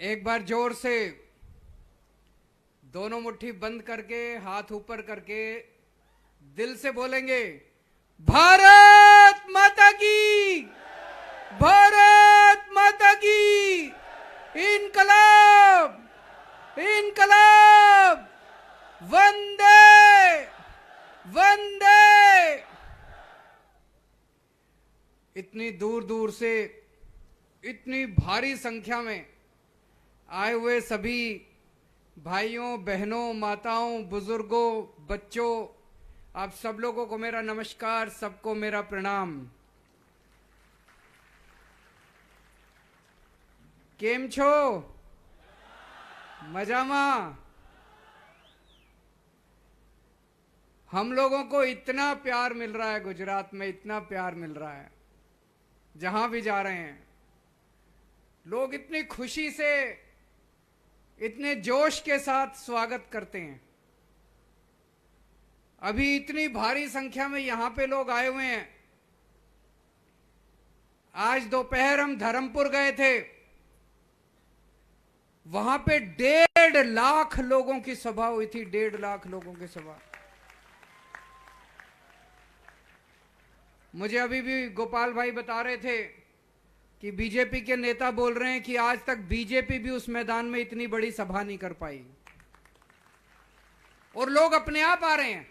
एक बार जोर से दोनों मुट्ठी बंद करके हाथ ऊपर करके दिल से बोलेंगे, भारत माता की, भारत माता की, इनकलाब, इनकलाब, वंदे वंदे। इतनी दूर दूर से इतनी भारी संख्या में आए हुए सभी भाइयों बहनों माताओं बुजुर्गों बच्चों, आप सब लोगों को मेरा नमस्कार, सबको मेरा प्रणाम। केम छो? मजामा? हम लोगों को इतना प्यार मिल रहा है, गुजरात में इतना प्यार मिल रहा है, जहां भी जा रहे हैं लोग इतनी खुशी से इतने जोश के साथ स्वागत करते हैं। अभी इतनी भारी संख्या में यहां पे लोग आए हुए हैं। आज दोपहर हम धर्मपुर गए थे, वहां पे 1.5 लाख लोगों की सभा हुई थी, 1.5 लाख लोगों की सभा। मुझे अभी भी गोपाल भाई बता रहे थे कि बीजेपी के नेता बोल रहे हैं कि आज तक बीजेपी भी उस मैदान में इतनी बड़ी सभा नहीं कर पाई, और लोग अपने आप आ रहे हैं।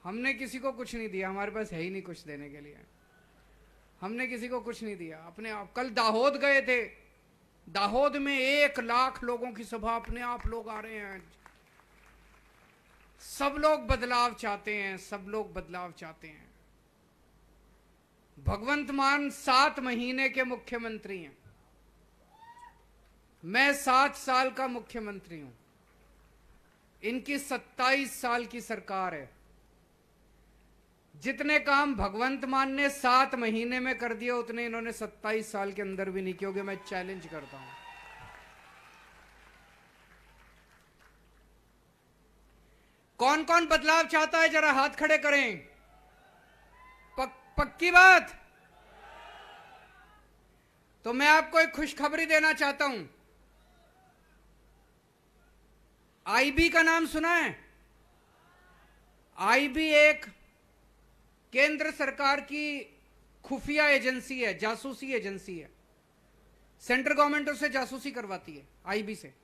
हमने किसी को कुछ नहीं दिया, हमारे पास है ही नहीं कुछ देने के लिए, हमने किसी को कुछ नहीं दिया, अपने आप। कल दाहोद गए थे, दाहोद में 1 लाख लोगों की सभा, अपने आप लोग आ रहे हैं। सब लोग बदलाव चाहते हैं, सब लोग बदलाव चाहते हैं। भगवंत मान 7 महीने के मुख्यमंत्री हैं, मैं 7 साल का मुख्यमंत्री हूं, इनकी 27 साल की सरकार है। जितने काम भगवंत मान ने 7 महीने में कर दिए, उतने इन्होंने 27 साल के अंदर भी नहीं किए होंगे। मैं चैलेंज करता हूं। कौन कौन बदलाव चाहता है, जरा हाथ खड़े करें। पक्की बात? तो मैं आपको एक खुशखबरी देना चाहता हूं। आईबी का नाम सुना है? आईबी एक केंद्र सरकार की खुफिया एजेंसी है, जासूसी एजेंसी है। सेंट्रल गवर्नमेंट उससे जासूसी करवाती है, आईबी से।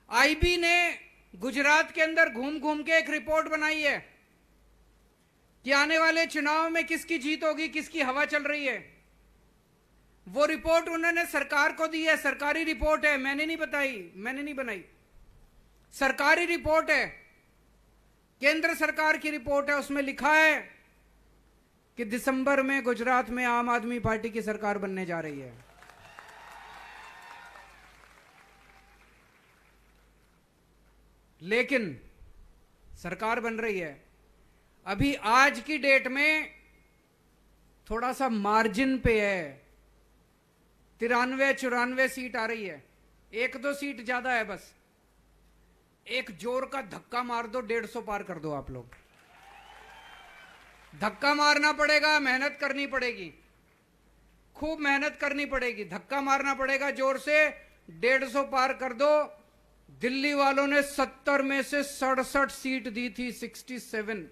आईबी ने गुजरात के अंदर घूम घूम के एक रिपोर्ट बनाई है कि आने वाले चुनाव में किसकी जीत होगी, किसकी हवा चल रही है। वो रिपोर्ट उन्होंने सरकार को दी है, सरकारी रिपोर्ट है, मैंने नहीं बताई, मैंने नहीं बनाई, सरकारी रिपोर्ट है, केंद्र सरकार की रिपोर्ट है। उसमें लिखा है कि दिसंबर में गुजरात में आम आदमी पार्टी की सरकार बनने जा रही है। लेकिन सरकार बन रही है, अभी आज की डेट में थोड़ा सा मार्जिन पे है, 93-94 सीट आ रही है, 1-2 सीट ज्यादा है बस। एक जोर का धक्का मार दो, 150 पार कर दो। आप लोग धक्का मारना पड़ेगा, मेहनत करनी पड़ेगी, खूब मेहनत करनी पड़ेगी, धक्का मारना पड़ेगा जोर से, 150 पार कर दो। दिल्ली वालों ने 70 में से 67 सीट दी थी, 67।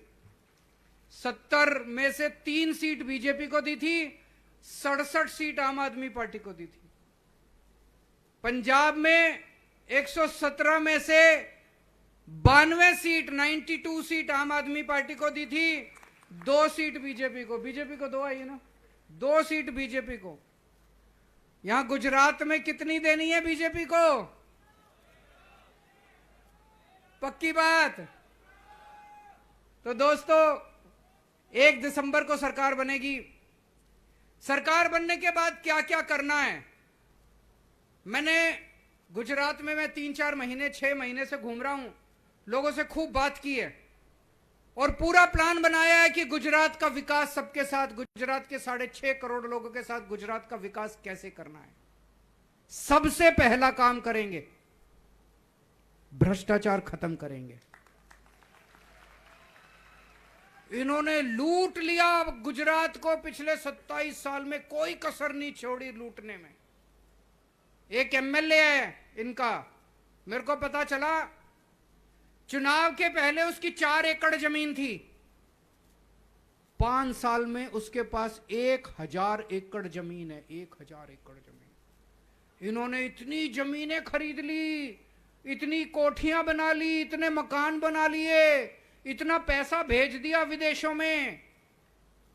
70 में से 3 सीट बीजेपी को दी थी, 67 सीट आम आदमी पार्टी को दी थी। पंजाब में 117 में से 92 सीट, 92 सीट आम आदमी पार्टी को दी थी, 2 सीट बीजेपी को। बीजेपी को 2 आई है ना, 2 सीट बीजेपी को। यहां गुजरात में कितनी देनी है बीजेपी को? पक्की बात? तो दोस्तों, 1 दिसंबर को सरकार बनेगी। सरकार बनने के बाद क्या क्या करना है, मैंने गुजरात में मैं 3-4 महीने 6 महीने से घूम रहा हूं, लोगों से खूब बात की है और पूरा प्लान बनाया है कि गुजरात का विकास सबके साथ, गुजरात के 6.5 करोड़ लोगों के साथ गुजरात का विकास कैसे करना है। सबसे पहला काम करेंगे, भ्रष्टाचार खत्म करेंगे। इन्होंने लूट लिया गुजरात को, पिछले 27 साल में कोई कसर नहीं छोड़ी लूटने में। एक एमएलए है इनका, मेरे को पता चला चुनाव के पहले उसकी 4 एकड़ जमीन थी, 5 साल में उसके पास 1000 एकड़ जमीन है। 1000 एकड़ जमीन। इन्होंने इतनी जमीनें खरीद ली, इतनी कोठियां बना ली, इतने मकान बना लिए, इतना पैसा भेज दिया विदेशों में,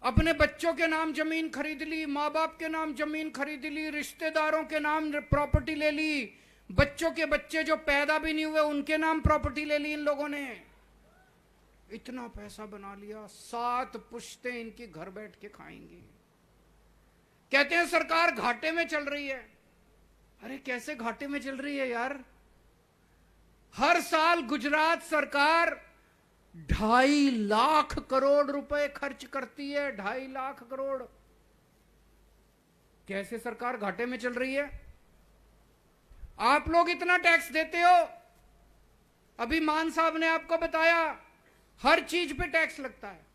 अपने बच्चों के नाम जमीन खरीद ली, माँ बाप के नाम जमीन खरीद ली, रिश्तेदारों के नाम प्रॉपर्टी ले ली, बच्चों के बच्चे जो पैदा भी नहीं हुए उनके नाम प्रॉपर्टी ले ली इन लोगों ने। इतना पैसा बना लिया, 7 पुश्तें इनकी घर बैठ के खाएंगी। कहते हैं सरकार घाटे में चल रही है। अरे कैसे घाटे में चल रही है यार? हर साल गुजरात सरकार 2.5 लाख करोड़ रुपए खर्च करती है। 2.5 लाख करोड़। कैसे सरकार घाटे में चल रही है? आप लोग इतना टैक्स देते हो। अभी मान साहब ने आपको बताया हर चीज पे टैक्स लगता है।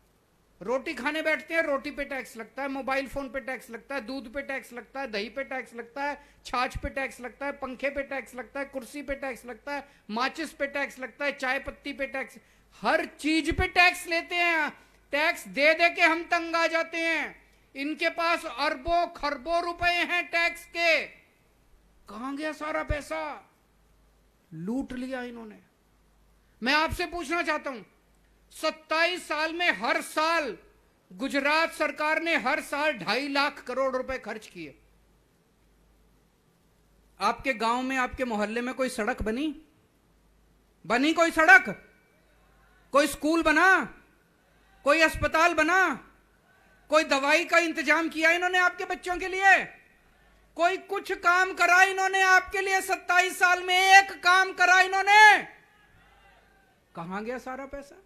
रोटी खाने बैठते हैं, रोटी पे टैक्स लगता है, मोबाइल फोन पे टैक्स लगता है, दूध पे टैक्स लगता है, दही पे टैक्स लगता है, छाछ पे टैक्स लगता है, पंखे पे टैक्स लगता है, कुर्सी पे टैक्स लगता है, माचिस पे टैक्स लगता है, चाय पत्ती पे टैक्स, हर चीज पे टैक्स लेते हैं। टैक्स दे दे के हम तंग आ जाते हैं। इनके पास अरबों खरबों रुपए हैं टैक्स के। कहां गया सारा पैसा? लूट लिया इन्होंने। मैं आपसे पूछना चाहता हूं, 27 साल में हर साल गुजरात सरकार ने हर साल 2.5 लाख करोड़ रुपए खर्च किए। आपके गांव में, आपके मोहल्ले में कोई सड़क बनी? कोई सड़क? कोई स्कूल बना? कोई अस्पताल बना? कोई दवाई का इंतजाम किया इन्होंने आपके बच्चों के लिए? कोई कुछ काम करा इन्होंने आपके लिए? 27 साल में एक काम करा इन्होंने? कहां गया सारा पैसा?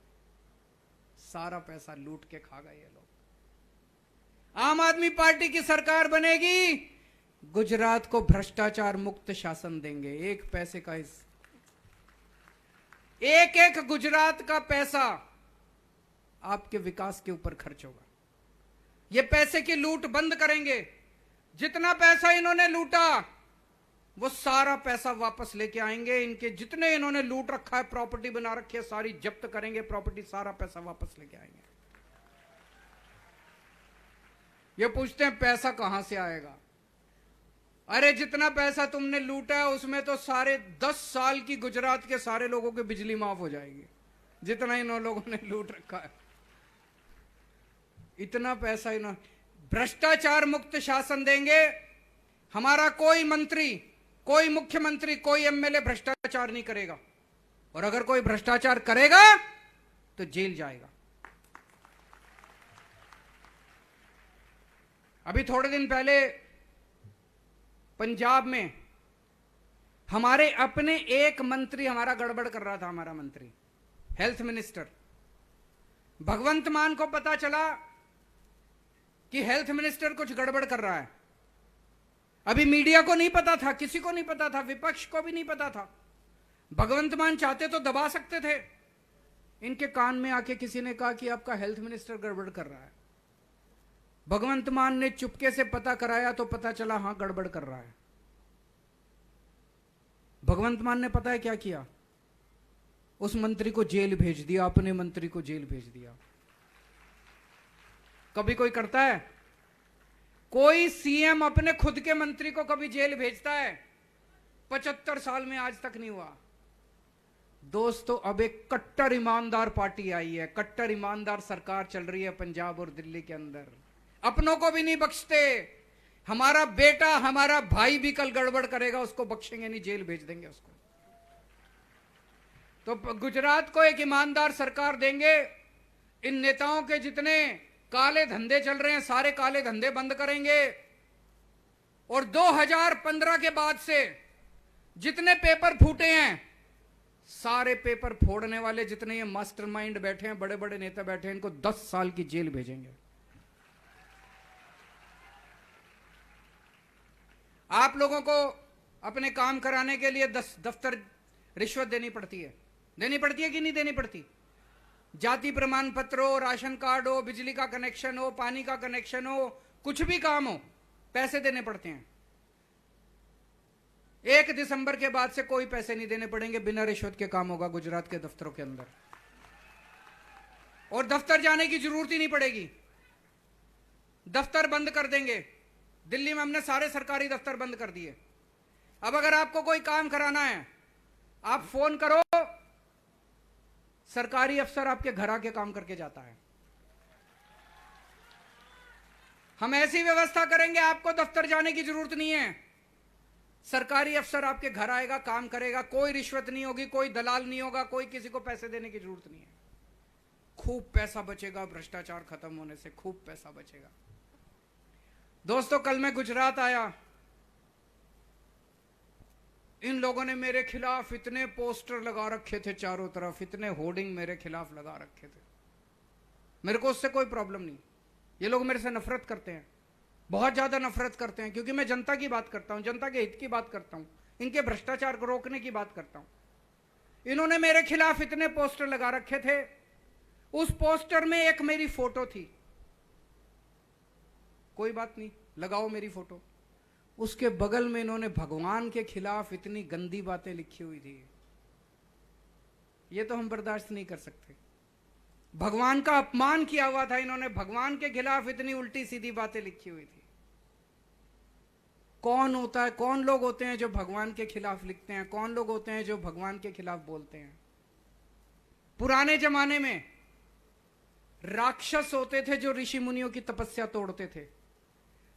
सारा पैसा लूट के खा गए ये लोग। आम आदमी पार्टी की सरकार बनेगी, गुजरात को भ्रष्टाचार मुक्त शासन देंगे। एक पैसे का एक गुजरात का पैसा आपके विकास के ऊपर खर्च होगा। ये पैसे की लूट बंद करेंगे। जितना पैसा इन्होंने लूटा वो सारा पैसा वापस लेके आएंगे। इनके जितने इन्होंने लूट रखा है, प्रॉपर्टी बना रखी है, सारी जब्त करेंगे प्रॉपर्टी, सारा पैसा वापस लेके आएंगे। ये पूछते हैं पैसा कहां से आएगा? अरे जितना पैसा तुमने लूटा है उसमें तो सारे 10 साल की गुजरात के सारे लोगों की बिजली माफ हो जाएगी, जितना इन लोगों ने लूट रखा है। इतना पैसा इन्होंने। भ्रष्टाचार मुक्त शासन देंगे। हमारा कोई मंत्री, कोई मुख्यमंत्री, कोई एमएलए भ्रष्टाचार नहीं करेगा, और अगर कोई भ्रष्टाचार करेगा तो जेल जाएगा। अभी थोड़े दिन पहले पंजाब में हमारे अपने एक मंत्री हमारा गड़बड़ कर रहा था। हमारा मंत्री, हेल्थ मिनिस्टर भगवंत मान को पता चला कि हेल्थ मिनिस्टर कुछ गड़बड़ कर रहा है। अभी मीडिया को नहीं पता था, किसी को नहीं पता था, विपक्ष को भी नहीं पता था। भगवंत मान चाहते तो दबा सकते थे। इनके कान में आके किसी ने कहा कि आपका हेल्थ मिनिस्टर गड़बड़ कर रहा है। भगवंत मान ने चुपके से पता कराया तो पता चला हां गड़बड़ कर रहा है। भगवंत मान ने पता है क्या किया? उस मंत्री को जेल भेज दिया, अपने मंत्री को जेल भेज दिया। कभी कोई करता है? कोई सीएम अपने खुद के मंत्री को कभी जेल भेजता है? 75 साल में आज तक नहीं हुआ। दोस्तों, अब एक कट्टर ईमानदार पार्टी आई है, कट्टर ईमानदार सरकार चल रही है पंजाब और दिल्ली के अंदर। अपनों को भी नहीं बख्शते। हमारा बेटा, हमारा भाई भी कल गड़बड़ करेगा, उसको बख्शेंगे नहीं, जेल भेज देंगे उसको। तो गुजरात को एक ईमानदार सरकार देंगे। इन नेताओं के जितने काले धंधे चल रहे हैं, सारे काले धंधे बंद करेंगे। और 2015 के बाद से जितने पेपर फूटे हैं, सारे पेपर फोड़ने वाले जितने ये मास्टरमाइंड बैठे हैं, बड़े बड़े नेता बैठे हैं, इनको 10 साल की जेल भेजेंगे। आप लोगों को अपने काम कराने के लिए 10 दफ्तर रिश्वत देनी पड़ती है। देनी पड़ती है कि नहीं देनी पड़ती? जाति प्रमाण पत्र हो, राशन कार्ड हो, बिजली का कनेक्शन हो, पानी का कनेक्शन हो, कुछ भी काम हो, पैसे देने पड़ते हैं। 1 दिसंबर के बाद से कोई पैसे नहीं देने पड़ेंगे, बिना रिश्वत के काम होगा गुजरात के दफ्तरों के अंदर, और दफ्तर जाने की जरूरत ही नहीं पड़ेगी। दफ्तर बंद कर देंगे। दिल्ली में हमने सारे सरकारी दफ्तर बंद कर दिए। अब अगर आपको कोई काम कराना है, आप फोन करो, सरकारी अफसर आपके घर आके काम करके जाता है। हम ऐसी व्यवस्था करेंगे, आपको दफ्तर जाने की जरूरत नहीं है। सरकारी अफसर आपके घर आएगा, काम करेगा, कोई रिश्वत नहीं होगी, कोई दलाल नहीं होगा, कोई किसी को पैसे देने की जरूरत नहीं है। खूब पैसा बचेगा, भ्रष्टाचार खत्म होने से खूब पैसा बचेगा। दोस्तों, कल मैं गुजरात आया, इन लोगों ने मेरे खिलाफ इतने पोस्टर लगा रखे थे चारों तरफ, इतने होर्डिंग मेरे खिलाफ लगा रखे थे। मेरे को उससे कोई प्रॉब्लम नहीं। ये लोग मेरे से नफरत करते हैं, बहुत ज्यादा नफरत करते हैं, क्योंकि मैं जनता की बात करता हूं, जनता के हित की बात करता हूं, इनके भ्रष्टाचार को रोकने की बात करता हूं। इन्होंने मेरे खिलाफ इतने पोस्टर लगा रखे थे। उस पोस्टर में एक मेरी फोटो थी। कोई बात नहीं, लगाओ मेरी फोटो। उसके बगल में इन्होंने भगवान के खिलाफ इतनी गंदी बातें लिखी हुई थी। ये तो हम बर्दाश्त नहीं कर सकते। भगवान का अपमान किया हुआ था इन्होंने, भगवान के खिलाफ इतनी उल्टी सीधी बातें लिखी हुई थी। कौन होता है, कौन लोग होते हैं जो भगवान के खिलाफ लिखते हैं? कौन लोग होते हैं जो भगवान के खिलाफ बोलते हैं? पुराने जमाने में राक्षस होते थे जो ऋषि मुनियों की तपस्या तोड़ते थे।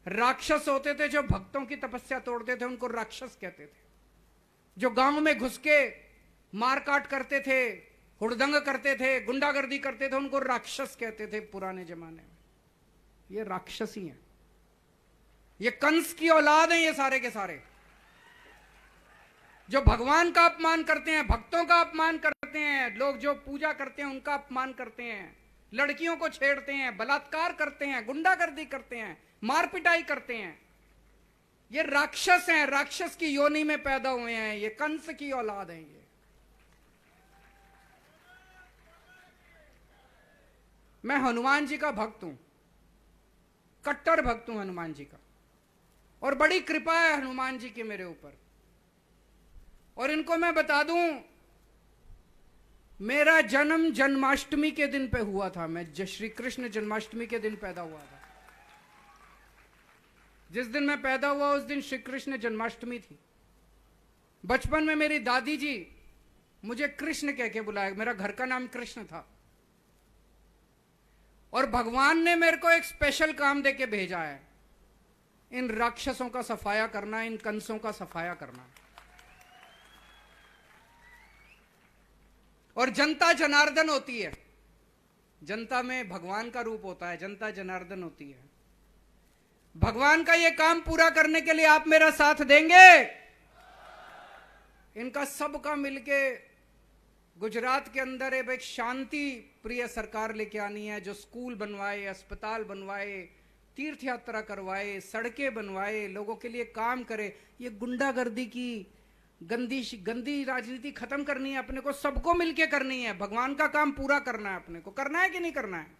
राक्षस होते थे जो भक्तों की तपस्या तोड़ते थे, उनको राक्षस कहते थे। जो गांव में घुस के मारकाट करते थे, हुड़दंग करते थे, गुंडागर्दी करते थे, उनको राक्षस कहते थे पुराने जमाने में। ये राक्षस ही हैं, ये कंस की औलाद हैं, ये सारे के सारे जो भगवान का अपमान करते हैं, भक्तों का अपमान करते हैं, लोग जो पूजा करते हैं उनका अपमान करते हैं, लड़कियों को छेड़ते हैं, बलात्कार करते हैं, गुंडागर्दी करते हैं, मार पिटाई करते हैं। ये राक्षस हैं, राक्षस की योनि में पैदा हुए हैं, ये कंस की औलाद हैं। ये मैं हनुमान जी का भक्त हूं, कट्टर भक्त हूं हनुमान जी का, और बड़ी कृपा है हनुमान जी की मेरे ऊपर। और इनको मैं बता दूं, मेरा जन्म जन्माष्टमी के दिन पे हुआ था। मैं श्री कृष्ण जन्माष्टमी के दिन पैदा हुआ था। जिस दिन मैं पैदा हुआ उस दिन श्री कृष्ण जन्माष्टमी थी। बचपन में मेरी दादी जी मुझे कृष्ण कह के बुलाया, मेरा घर का नाम कृष्ण था। और भगवान ने मेरे को एक स्पेशल काम देके भेजा है, इन राक्षसों का सफाया करना, इन कंसों का सफाया करना। और जनता जनार्दन होती है, जनता में भगवान का रूप होता है, जनता जनार्दन होती है। भगवान का ये काम पूरा करने के लिए आप मेरा साथ देंगे? इनका सबका मिलके गुजरात के अंदर एक शांति प्रिय सरकार लेके आनी है, जो स्कूल बनवाए, अस्पताल बनवाए, तीर्थ यात्रा करवाए, सड़कें बनवाए, लोगों के लिए काम करे। ये गुंडागर्दी की गंदी राजनीति खत्म करनी है अपने को, सबको मिलके करनी है। भगवान का काम पूरा करना है अपने को। करना है कि नहीं करना है?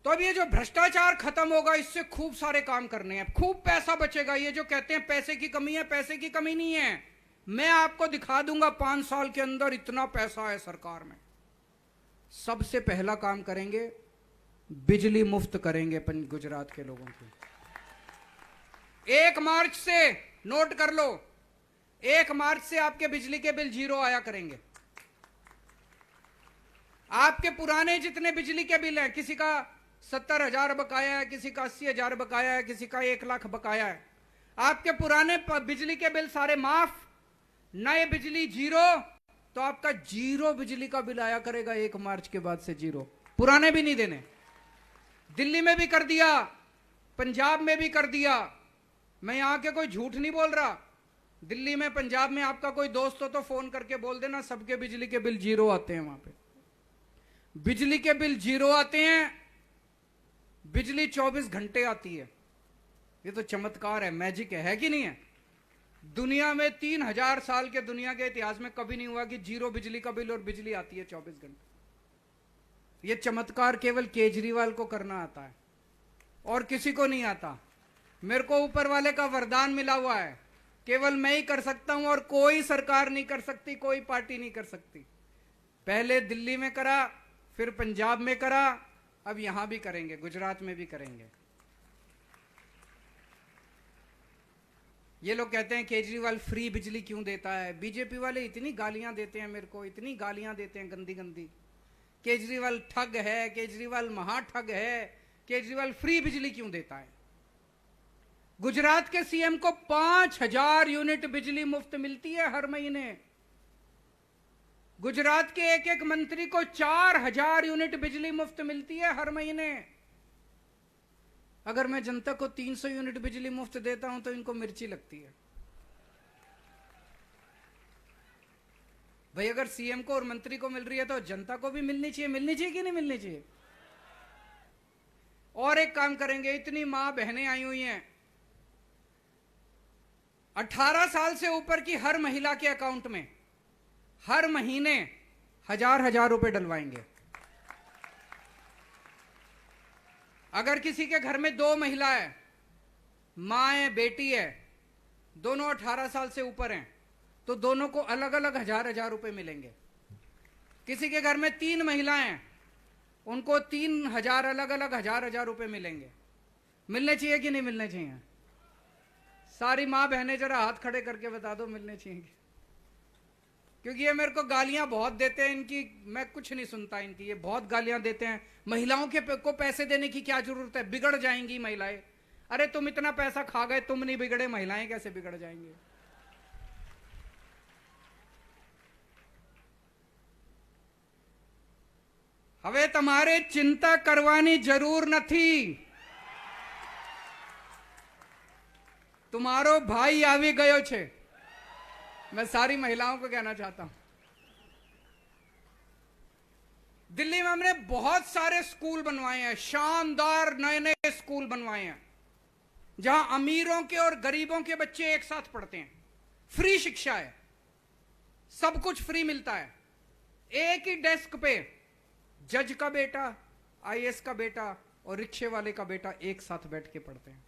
तो अब ये जो भ्रष्टाचार खत्म होगा, इससे खूब सारे काम करने हैं, खूब पैसा बचेगा। ये जो कहते हैं पैसे की कमी है, पैसे की कमी नहीं है। मैं आपको दिखा दूंगा 5 साल के अंदर इतना पैसा है सरकार में। सबसे पहला काम करेंगे, बिजली मुफ्त करेंगे गुजरात के लोगों को। 1 मार्च से, नोट कर लो, 1 मार्च से आपके बिजली के बिल 0 आया करेंगे। आपके पुराने जितने बिजली के बिल हैं, किसी का 70,000 बकाया है, किसी का 80,000 बकाया है, किसी का 1 लाख बकाया है, आपके पुराने बिजली के बिल सारे माफ, नए बिजली 0। तो आपका 0 बिजली का बिल आया करेगा 1 मार्च के बाद से 0। पुराने भी नहीं देने। दिल्ली में भी कर दिया, पंजाब में भी कर दिया। मैं यहां के कोई झूठ नहीं बोल रहा। दिल्ली में, पंजाब में आपका कोई दोस्त हो तो फोन करके बोल देना, सबके बिजली के बिल 0 आते हैं। वहां पे बिजली के बिल 0 आते हैं। बिजली 24 घंटे आती है। ये तो चमत्कार है, मैजिक है कि नहीं है? दुनिया में 3000 साल के दुनिया के इतिहास में कभी नहीं हुआ कि 0 बिजली का बिल और बिजली आती है 24 घंटे। ये चमत्कार केवल केजरीवाल को करना आता है और किसी को नहीं आता। मेरे को ऊपर वाले का वरदान मिला हुआ है, केवल मैं ही कर सकता हूं और कोई सरकार नहीं कर सकती, कोई पार्टी नहीं कर सकती। पहले दिल्ली में करा, फिर पंजाब में करा, अब यहां भी करेंगे, गुजरात में भी करेंगे। ये लोग कहते हैं केजरीवाल फ्री बिजली क्यों देता है। बीजेपी वाले इतनी गालियां देते हैं मेरे को, इतनी गालियां देते हैं गंदी गंदी। केजरीवाल ठग है, केजरीवाल महाठग है, केजरीवाल फ्री बिजली क्यों देता है। गुजरात के सीएम को 5000 यूनिट बिजली मुफ्त मिलती है हर महीने। गुजरात के एक एक मंत्री को 4000 यूनिट बिजली मुफ्त मिलती है हर महीने। अगर मैं जनता को 300 यूनिट बिजली मुफ्त देता हूं तो इनको मिर्ची लगती है। भाई अगर सीएम को और मंत्री को मिल रही है तो जनता को भी मिलनी चाहिए। मिलनी चाहिए कि नहीं मिलनी चाहिए। और एक काम करेंगे, इतनी मां बहनें आई हुई हैं, 18 साल से ऊपर की हर महिला के अकाउंट में हर महीने 1000 रुपए डलवाएंगे। अगर किसी के घर में 2 महिलाएं, मां है, बेटी है, दोनों 18 साल से ऊपर हैं, तो दोनों को अलग अलग 1000 रुपए मिलेंगे। किसी के घर में 3 महिलाएं हैं, उनको 3000 अलग अलग 1000 रुपए मिलेंगे। मिलने चाहिए कि नहीं मिलने चाहिए। सारी मां बहनें जरा हाथ खड़े करके बता दो मिलने चाहिए। क्योंकि ये मेरे को गालियां बहुत देते हैं इनकी, मैं कुछ नहीं सुनता इनकी। ये बहुत गालियां देते हैं, महिलाओं को पैसे देने की क्या जरूरत है, बिगड़ जाएंगी महिलाएं। अरे तुम इतना पैसा खा गए, तुम नहीं बिगड़े, महिलाएं कैसे बिगड़ जाएंगी। હવે તમારે चिंता करवानी जरूर નથી। तुम्हारो भाई आवी गयो छे। मैं सारी महिलाओं को कहना चाहता हूं, दिल्ली में हमने बहुत सारे स्कूल बनवाए हैं, शानदार नए नए स्कूल बनवाए हैं, जहां अमीरों के और गरीबों के बच्चे एक साथ पढ़ते हैं। फ्री शिक्षा है, सब कुछ फ्री मिलता है। एक ही डेस्क पे जज का बेटा, आईएएस का बेटा और रिक्शे वाले का बेटा एक साथ बैठ के पढ़ते हैं।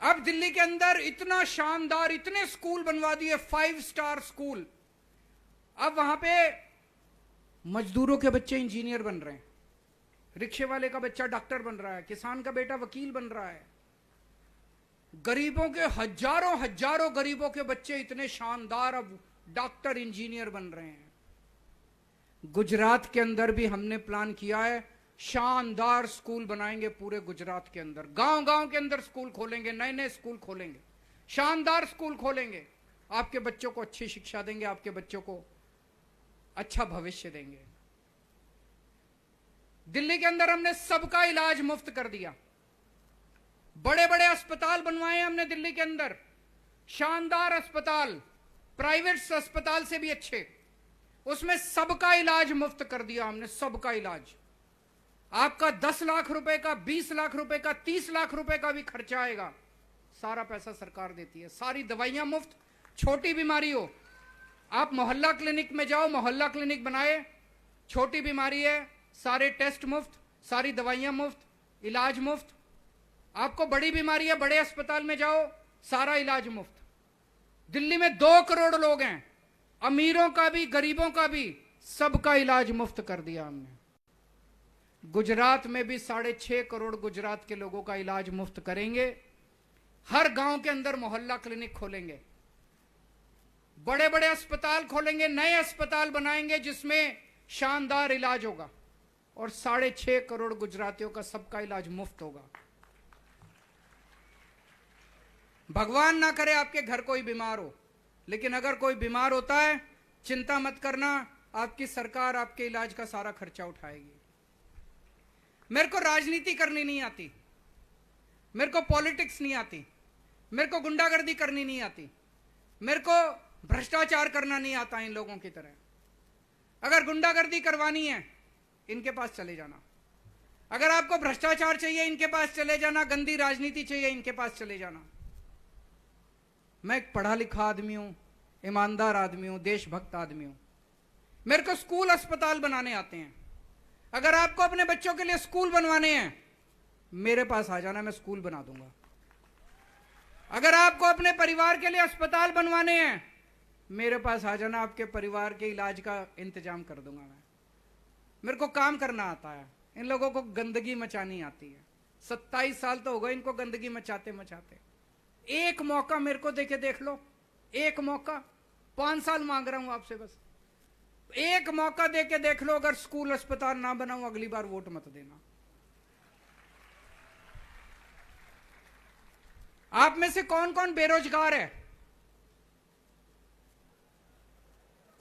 अब दिल्ली के अंदर इतना शानदार, इतने स्कूल बनवा दिए, 5 स्टार स्कूल। अब वहां पे मजदूरों के बच्चे इंजीनियर बन रहे हैं, रिक्शे वाले का बच्चा डॉक्टर बन रहा है, किसान का बेटा वकील बन रहा है। गरीबों के हजारों हजारों गरीबों के बच्चे इतने शानदार अब डॉक्टर इंजीनियर बन रहे हैं। गुजरात के अंदर भी हमने प्लान किया है, शानदार स्कूल बनाएंगे पूरे गुजरात के अंदर। गांव गांव के अंदर स्कूल खोलेंगे, नए नए स्कूल खोलेंगे, शानदार स्कूल खोलेंगे। आपके बच्चों को अच्छी शिक्षा देंगे, आपके बच्चों को अच्छा भविष्य देंगे। दिल्ली के अंदर हमने सबका इलाज मुफ्त कर दिया। बड़े बड़े अस्पताल बनवाए हमने दिल्ली के अंदर, शानदार अस्पताल, प्राइवेट अस्पताल से भी अच्छे। उसमें सबका इलाज मुफ्त कर दिया हमने, सबका इलाज। आपका 10 लाख रुपए का, 20 लाख रुपए का, 30 लाख रुपए का भी खर्चा आएगा, सारा पैसा सरकार देती है। सारी दवाइयां मुफ्त, छोटी बीमारी हो आप मोहल्ला क्लिनिक में जाओ, मोहल्ला क्लिनिक बनाए, छोटी बीमारी है सारे टेस्ट मुफ्त, सारी दवाइयां मुफ्त, इलाज मुफ्त। आपको बड़ी बीमारी है, बड़े अस्पताल में जाओ, सारा इलाज मुफ्त। दिल्ली में 2 करोड़ लोग हैं, अमीरों का भी गरीबों का भी, सबका इलाज मुफ्त कर दिया हमने। गुजरात में भी 6.5 करोड़ गुजरात के लोगों का इलाज मुफ्त करेंगे। हर गांव के अंदर मोहल्ला क्लिनिक खोलेंगे, बड़े बड़े अस्पताल खोलेंगे, नए अस्पताल बनाएंगे जिसमें शानदार इलाज होगा और 6.5 करोड़ गुजरातियों का सबका इलाज मुफ्त होगा। भगवान ना करे आपके घर कोई बीमार हो, लेकिन अगर कोई बीमार होता है, चिंता मत करना, आपकी सरकार आपके इलाज का सारा खर्चा उठाएगी। मेरे को राजनीति करनी नहीं आती, मेरे को पॉलिटिक्स नहीं आती, मेरे को गुंडागर्दी करनी नहीं आती, मेरे को भ्रष्टाचार करना नहीं आता इन लोगों की तरह। अगर गुंडागर्दी करवानी है इनके पास चले जाना, अगर आपको भ्रष्टाचार चाहिए इनके पास चले जाना, गंदी राजनीति चाहिए इनके पास चले जाना। मैं एक पढ़ा लिखा आदमी हूं, ईमानदार आदमी हूं, देशभक्त आदमी हूं। मेरे को स्कूल अस्पताल बनाने आते हैं। अगर आपको अपने बच्चों के लिए स्कूल बनवाने हैं, मेरे पास आ जाना, मैं स्कूल बना दूंगा। अगर आपको अपने परिवार के लिए अस्पताल बनवाने हैं, मेरे पास आ जाना, आपके परिवार के इलाज का इंतजाम कर दूंगा मैं। मेरे को काम करना आता है, इन लोगों को गंदगी मचानी आती है। 27 साल तो हो गए इनको गंदगी मचाते मचाते। एक मौका मेरे को देके देख लो, एक मौका। 5 साल मांग रहा हूं आपसे, बस एक मौका देके देख लो। अगर स्कूल अस्पताल ना बनाऊं, अगली बार वोट मत देना। आप में से कौन कौन बेरोजगार है?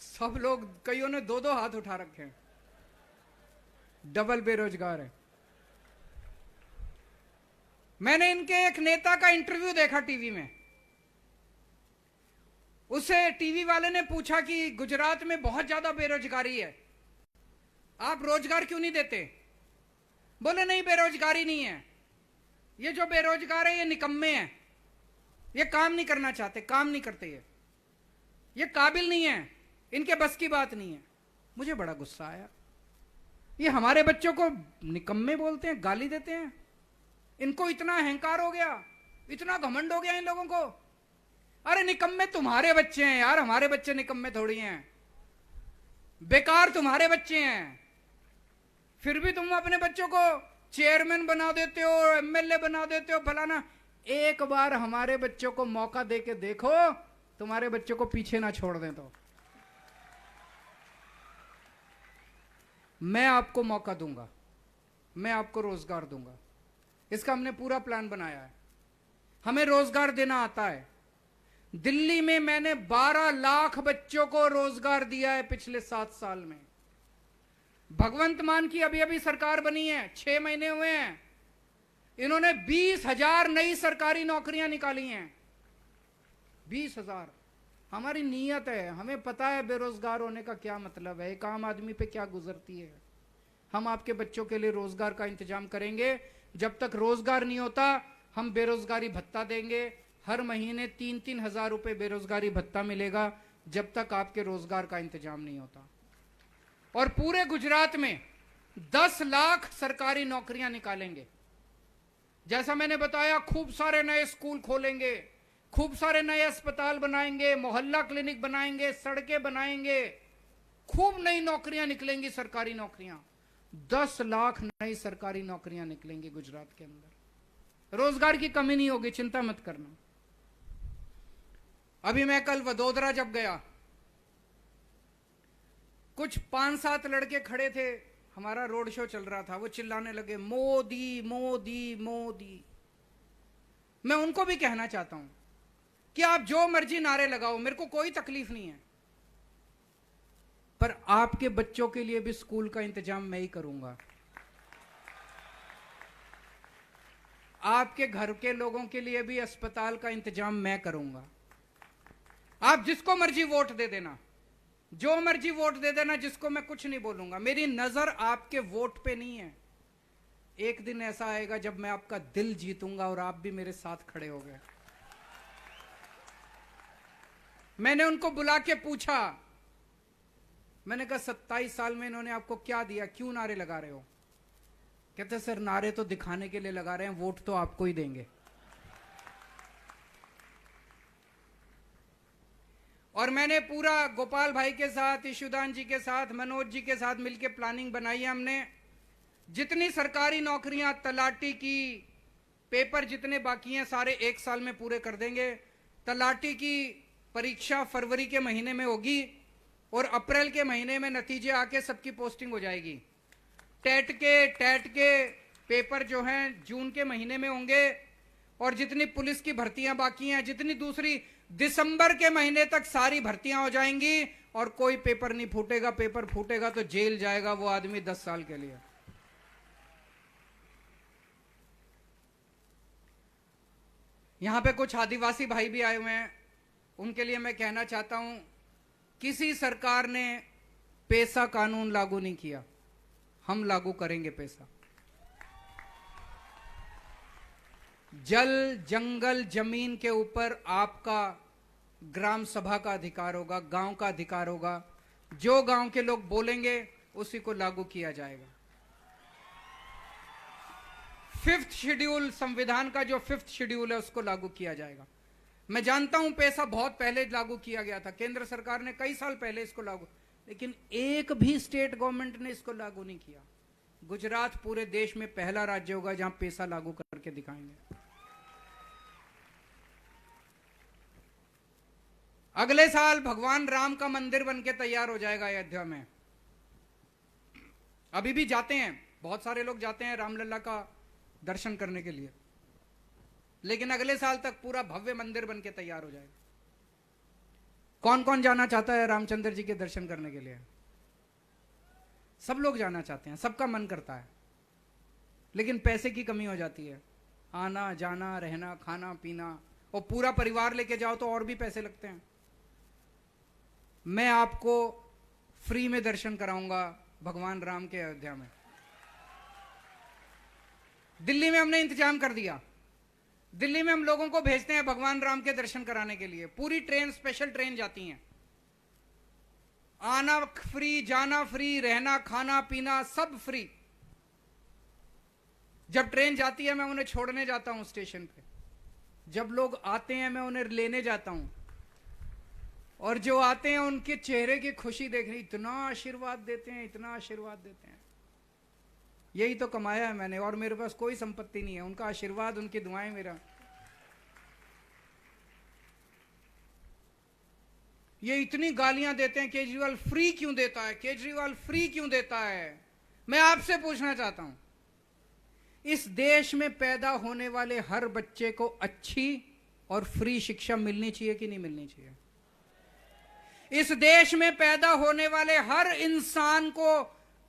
सब लोग, कईयों ने 2-2 हाथ उठा रखे हैं। डबल बेरोजगार है। मैंने इनके एक नेता का इंटरव्यू देखा टीवी में। उसे टीवी वाले ने पूछा कि गुजरात में बहुत ज्यादा बेरोजगारी है, आप रोजगार क्यों नहीं देते? बोले नहीं, बेरोजगारी नहीं है, ये जो बेरोजगार है ये निकम्मे हैं, ये काम नहीं करना चाहते, काम नहीं करते, ये काबिल नहीं है, इनके बस की बात नहीं है। मुझे बड़ा गुस्सा आया। ये हमारे बच्चों को निकम्मे बोलते हैं, गाली देते हैं। इनको इतना अहंकार हो गया, इतना घमंड हो गया इन लोगों को। अरे निकम्मे तुम्हारे बच्चे हैं यार, हमारे बच्चे निकम्मे थोड़ी हैं। बेकार तुम्हारे बच्चे हैं, फिर भी तुम अपने बच्चों को चेयरमैन बना देते हो, एमएलए बना देते हो, फलाना। एक बार हमारे बच्चों को मौका देके देखो, तुम्हारे बच्चों को पीछे ना छोड़ दें। तो मैं आपको मौका दूंगा, मैं आपको रोजगार दूंगा। इसका हमने पूरा प्लान बनाया है। हमें रोजगार देना आता है। दिल्ली में मैंने 12 लाख बच्चों को रोजगार दिया है पिछले 7 साल में। भगवंत मान की अभी अभी सरकार बनी है, 6 महीने हुए हैं, इन्होंने 20,000 नई सरकारी नौकरियां निकाली हैं। 20,000। हमारी नीयत है, हमें पता है बेरोजगार होने का क्या मतलब है, एक आम आदमी पे क्या गुजरती है। हम आपके बच्चों के लिए रोजगार का इंतजाम करेंगे। जब तक रोजगार नहीं होता, हम बेरोजगारी भत्ता देंगे। हर महीने 3-3 हजार रुपए बेरोजगारी भत्ता मिलेगा, जब तक आपके रोजगार का इंतजाम नहीं होता। और पूरे गुजरात में 10 लाख सरकारी नौकरियां निकालेंगे। जैसा मैंने बताया, खूब सारे नए स्कूल खोलेंगे, खूब सारे नए अस्पताल बनाएंगे, मोहल्ला क्लिनिक बनाएंगे, सड़कें बनाएंगे, खूब नई नौकरियां निकलेंगी, सरकारी नौकरियां। 10 लाख नई सरकारी नौकरियां निकलेंगी गुजरात के अंदर। रोजगार की कमी नहीं होगी, चिंता मत करना। अभी मैं कल वडोदरा जब गया, कुछ 5-7 लड़के खड़े थे, हमारा रोड शो चल रहा था, वो चिल्लाने लगे मोदी मोदी मोदी। मैं उनको भी कहना चाहता हूं कि आप जो मर्जी नारे लगाओ, मेरे को कोई तकलीफ नहीं है, पर आपके बच्चों के लिए भी स्कूल का इंतजाम मैं ही करूंगा। आपके घर के लोगों के लिए भी अस्पताल का इंतजाम मैं करूंगा। आप जिसको मर्जी वोट दे देना, जो मर्जी वोट दे देना, जिसको मैं कुछ नहीं बोलूंगा। मेरी नजर आपके वोट पे नहीं है। एक दिन ऐसा आएगा जब मैं आपका दिल जीतूंगा और आप भी मेरे साथ खड़े हो गए। मैंने उनको बुला के पूछा, मैंने कहा 27 साल में इन्होंने आपको क्या दिया, क्यों नारे लगा रहे हो? कहते सर नारे तो दिखाने के लिए लगा रहे हैं, वोट तो आपको ही देंगे। और मैंने पूरा गोपाल भाई के साथ, ईशुदान जी के साथ, मनोज जी के साथ मिलकर प्लानिंग बनाई है हमने। जितनी सरकारी नौकरियां, तलाटी की, पेपर जितने बाकी हैं सारे 1 साल में पूरे कर देंगे। तलाटी की परीक्षा फरवरी के महीने में होगी और अप्रैल के महीने में नतीजे आके सबकी पोस्टिंग हो जाएगी। टेट के पेपर जो हैं जून के महीने में होंगे। और जितनी पुलिस की भर्तियां बाकी हैं, जितनी दूसरी, दिसंबर के महीने तक सारी भर्तियां हो जाएंगी और कोई पेपर नहीं फूटेगा। पेपर फूटेगा तो जेल जाएगा वो आदमी 10 साल के लिए। यहां पे कुछ आदिवासी भाई भी आए हुए हैं, उनके लिए मैं कहना चाहता हूं, किसी सरकार ने पैसा कानून लागू नहीं किया, हम लागू करेंगे पैसा। जल, जंगल, जमीन के ऊपर आपका ग्राम सभा का अधिकार होगा, गांव का अधिकार होगा। जो गांव के लोग बोलेंगे उसी को लागू किया जाएगा। 5th शेड्यूल, संविधान का जो 5th शेड्यूल है उसको लागू किया जाएगा। मैं जानता हूं पैसा बहुत पहले लागू किया गया था, केंद्र सरकार ने कई साल पहले इसको लागू, लेकिन एक भी स्टेट गवर्नमेंट ने इसको लागू नहीं किया। गुजरात पूरे देश में पहला राज्य होगा जहां पैसा लागू करके दिखाएंगे। अगले साल भगवान राम का मंदिर बनके तैयार हो जाएगा अयोध्या में। अभी भी जाते हैं, बहुत सारे लोग जाते हैं रामलला का दर्शन करने के लिए, लेकिन अगले साल तक पूरा भव्य मंदिर बनके तैयार हो जाएगा। कौन कौन जाना चाहता है रामचंद्र जी के दर्शन करने के लिए? सब लोग जाना चाहते हैं, सबका मन करता है, लेकिन पैसे की कमी हो जाती है। आना जाना रहना खाना पीना, और पूरा परिवार लेके जाओ तो और भी पैसे लगते हैं। मैं आपको फ्री में दर्शन कराऊंगा भगवान राम के अयोध्या में। दिल्ली में हमने इंतजाम कर दिया, दिल्ली में हम लोगों को भेजते हैं भगवान राम के दर्शन कराने के लिए। पूरी ट्रेन, स्पेशल ट्रेन जाती हैं, आना फ्री, जाना फ्री, रहना खाना पीना सब फ्री। जब ट्रेन जाती है मैं उन्हें छोड़ने जाता हूं स्टेशन पे, जब लोग आते हैं मैं उन्हें लेने जाता हूं, और जो आते हैं उनके चेहरे की खुशी देखने, इतना आशीर्वाद देते हैं, इतना आशीर्वाद देते हैं। यही तो कमाया है मैंने, और मेरे पास कोई संपत्ति नहीं है, उनका आशीर्वाद, उनकी दुआएं मेरा। ये इतनी गालियां देते हैं, केजरीवाल फ्री क्यों देता है, केजरीवाल फ्री क्यों देता है। मैं आपसे पूछना चाहता हूं, इस देश में पैदा होने वाले हर बच्चे को अच्छी और फ्री शिक्षा मिलनी चाहिए कि नहीं मिलनी चाहिए? इस देश में पैदा होने वाले हर इंसान को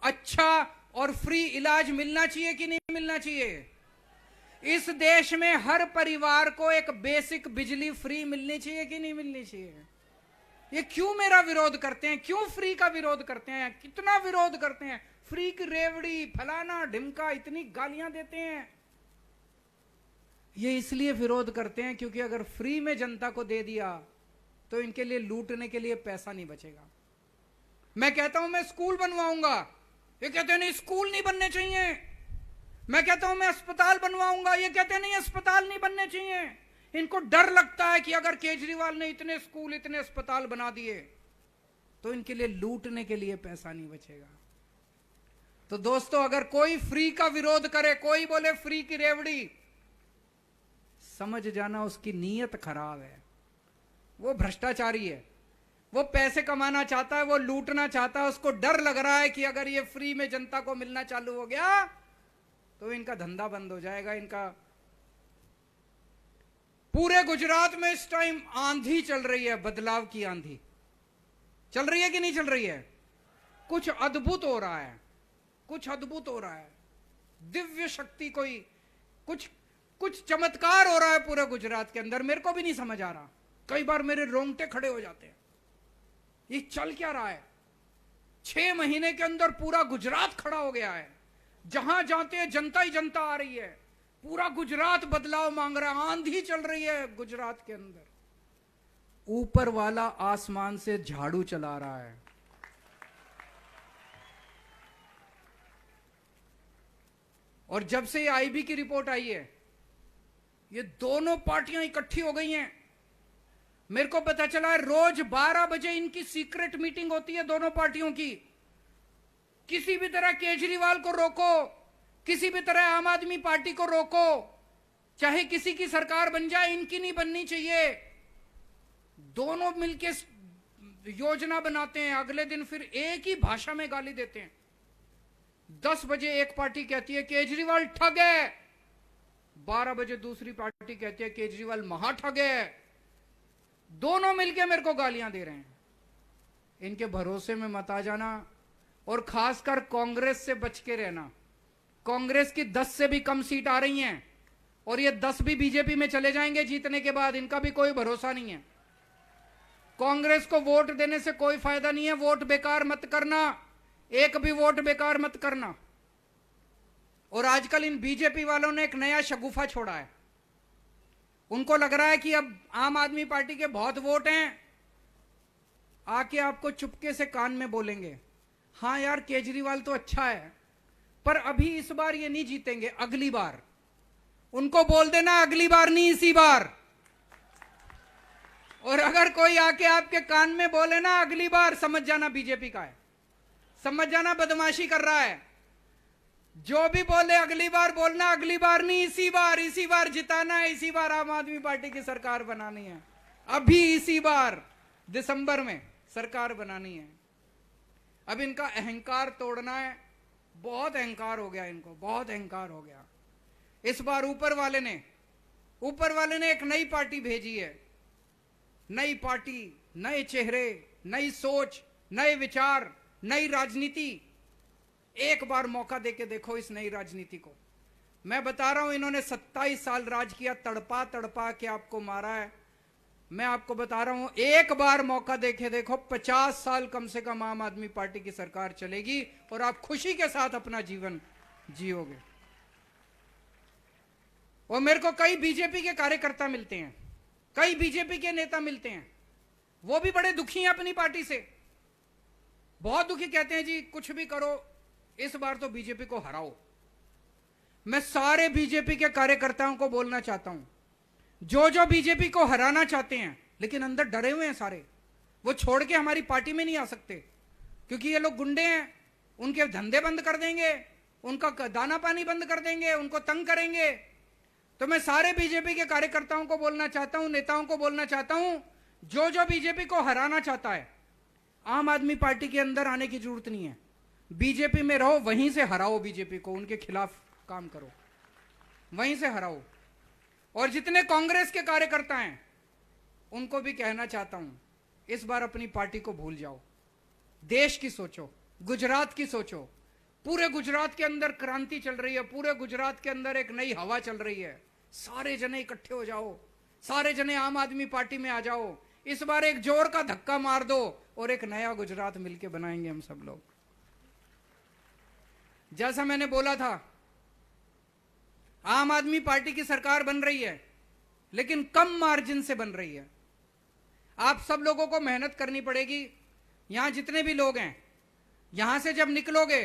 अच्छा और फ्री इलाज मिलना चाहिए कि नहीं मिलना चाहिए? इस देश में हर परिवार को एक बेसिक बिजली फ्री मिलनी चाहिए कि नहीं मिलनी चाहिए? ये क्यों मेरा विरोध करते हैं, क्यों फ्री का विरोध करते हैं, कितना विरोध करते हैं? फ्री की रेवड़ी, फलाना ढिमका, इतनी गालियां देते हैं। ये इसलिए विरोध करते हैं क्योंकि अगर फ्री में जनता को दे दिया तो इनके लिए लूटने के लिए पैसा नहीं बचेगा। मैं कहता हूं मैं स्कूल बनवाऊंगा, ये कहते हैं नहीं स्कूल नहीं बनने चाहिए। मैं कहता हूं मैं अस्पताल बनवाऊंगा, ये कहते हैं नहीं अस्पताल नहीं बनने चाहिए। इनको डर लगता है कि अगर केजरीवाल ने इतने स्कूल, इतने अस्पताल बना दिए तो इनके लिए लूटने के लिए पैसा नहीं बचेगा। तो दोस्तों, अगर कोई फ्री का विरोध करे, कोई बोले फ्री की रेवड़ी, समझ जाना उसकी नीयत खराब है, वो भ्रष्टाचारी है, वो पैसे कमाना चाहता है, वो लूटना चाहता है। उसको डर लग रहा है कि अगर ये फ्री में जनता को मिलना चालू हो गया तो इनका धंधा बंद हो जाएगा। इनका पूरे गुजरात में इस टाइम आंधी चल रही है, बदलाव की आंधी चल रही है कि नहीं चल रही है? कुछ अद्भुत हो रहा है, कुछ अद्भुत हो रहा है। दिव्य शक्ति, कोई कुछ चमत्कार हो रहा है पूरे गुजरात के अंदर। मेरे को भी नहीं समझ आ रहा, कई बार मेरे रोंगटे खड़े हो जाते हैं। ये चल क्या रहा है? 6 महीने के अंदर पूरा गुजरात खड़ा हो गया है। जहां जाते हैं जनता ही जनता आ रही है, पूरा गुजरात बदलाव मांग रहा है। आंधी चल रही है गुजरात के अंदर, ऊपर वाला आसमान से झाड़ू चला रहा है। और जब से ये आईबी की रिपोर्ट आई है, ये दोनों पार्टियां इकट्ठी हो गई हैं। मेरे को पता चला है रोज 12 बजे इनकी सीक्रेट मीटिंग होती है दोनों पार्टियों की। किसी भी तरह केजरीवाल को रोको, किसी भी तरह आम आदमी पार्टी को रोको, चाहे किसी की सरकार बन जाए, इनकी नहीं बननी चाहिए। दोनों मिलके योजना बनाते हैं, अगले दिन फिर एक ही भाषा में गाली देते हैं। 10 बजे एक पार्टी कहती है केजरीवाल ठग है, 12 बजे दूसरी पार्टी कहती है केजरीवाल महा ठग है। दोनों मिलके मेरे को गालियां दे रहे हैं। इनके भरोसे में मत आ जाना, और खासकर कांग्रेस से बच के रहना। कांग्रेस की 10 से भी कम सीट आ रही हैं, और ये 10 भी बीजेपी में चले जाएंगे जीतने के बाद। इनका भी कोई भरोसा नहीं है। कांग्रेस को वोट देने से कोई फायदा नहीं है। वोट बेकार मत करना, एक भी वोट बेकार मत करना। और आजकल इन बीजेपी वालों ने एक नया शगुफा छोड़ा है। उनको लग रहा है कि अब आम आदमी पार्टी के बहुत वोट हैं, आके आपको चुपके से कान में बोलेंगे, हाँ यार केजरीवाल तो अच्छा है, पर अभी इस बार ये नहीं जीतेंगे, अगली बार। उनको बोल देना अगली बार नहीं, इसी बार। और अगर कोई आके आपके कान में बोले ना अगली बार, समझ जाना बीजेपी का है, समझ जाना बदमाशी कर रहा है। जो भी बोले अगली बार बोलना, अगली बार नहीं, इसी बार जिताना है, इसी बार आम आदमी पार्टी की सरकार बनानी है, अभी इसी बार दिसंबर में सरकार बनानी है। अब इनका अहंकार तोड़ना है, बहुत अहंकार हो गया इनको, बहुत अहंकार हो गया। इस बार ऊपर वाले ने एक नई पार्टी भेजी है, नई पार्टी, नए चेहरे, नई सोच, नए विचार, नई राजनीति। एक बार मौका देके देखो इस नई राजनीति को। मैं बता रहा हूं, इन्होंने 27 साल राज किया, तड़पा तड़पा के आपको मारा है। मैं आपको बता रहा हूं, एक बार मौका देके देखो, 50 साल कम से कम आम आदमी पार्टी की सरकार चलेगी और आप खुशी के साथ अपना जीवन जियोगे। और मेरे को कई बीजेपी के कार्यकर्ता मिलते हैं, कई बीजेपी के नेता मिलते हैं, वो भी बड़े दुखी हैं अपनी पार्टी से, बहुत दुखी। कहते हैं जी कुछ भी करो, इस बार तो बीजेपी को हराओ। मैं सारे बीजेपी के कार्यकर्ताओं को बोलना चाहता हूं, जो बीजेपी को हराना चाहते हैं लेकिन अंदर डरे हुए हैं सारे, वो छोड़ के हमारी पार्टी में नहीं आ सकते, क्योंकि ये लोग गुंडे हैं, उनके धंधे बंद कर देंगे, उनका दाना पानी बंद कर देंगे, उनको तंग करेंगे। तो मैं सारे बीजेपी के कार्यकर्ताओं को बोलना चाहता हूं, नेताओं को बोलना चाहता हूं, जो बीजेपी को हराना चाहता है, आम आदमी पार्टी के अंदर आने की जरूरत नहीं है, बीजेपी में रहो, वहीं से हराओ बीजेपी को, उनके खिलाफ काम करो, वहीं से हराओ। और जितने कांग्रेस के कार्यकर्ता हैं उनको भी कहना चाहता हूं, इस बार अपनी पार्टी को भूल जाओ, देश की सोचो, गुजरात की सोचो। पूरे गुजरात के अंदर क्रांति चल रही है, पूरे गुजरात के अंदर एक नई हवा चल रही है। सारे जने इकट्ठे हो जाओ, सारे जने आम आदमी पार्टी में आ जाओ, इस बार एक जोर का धक्का मार दो और एक नया गुजरात मिलकर बनाएंगे हम सब लोग। जैसा मैंने बोला था, आम आदमी पार्टी की सरकार बन रही है लेकिन कम मार्जिन से बन रही है। आप सब लोगों को मेहनत करनी पड़ेगी। यहां जितने भी लोग हैं, यहां से जब निकलोगे,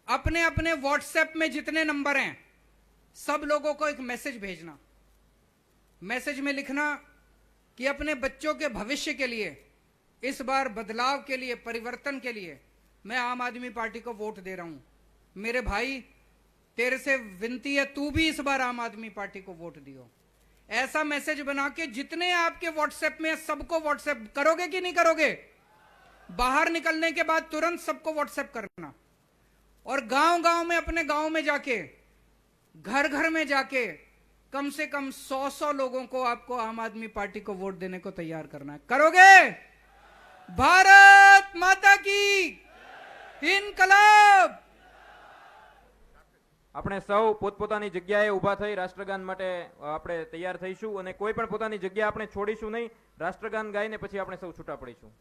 अपने अपने व्हाट्सएप में जितने नंबर हैं, सब लोगों को एक मैसेज भेजना। मैसेज में लिखना कि अपने बच्चों के भविष्य के लिए, इस बार बदलाव के लिए, परिवर्तन के लिए मैं आम आदमी पार्टी को वोट दे रहा हूं। मेरे भाई, तेरे से विनती है, तू भी इस बार आम आदमी पार्टी को वोट दियो। ऐसा मैसेज बना के जितने आपके व्हाट्सएप में, सबको व्हाट्सएप करोगे कि नहीं करोगे? बाहर निकलने के बाद तुरंत सबको व्हाट्सएप करना। और गांव गांव में, अपने गांव में जाके, घर घर में जाके कम से कम 100 लोगों को आपको आम आदमी पार्टी को वोट देने को तैयार करना है। करोगे? भारत माता की इनकलाब। આપણે સૌ પોતપોતાની જગ્યાએ ઊભા થઈ રાષ્ટ્રગાન માટે આપણે તૈયાર થઈશું અને કોઈ પણ પોતાની જગ્યા આપણે છોડીશું નહીં। રાષ્ટ્રગાન ગાઈને પછી આપણે સૌ છૂટા પડીશું।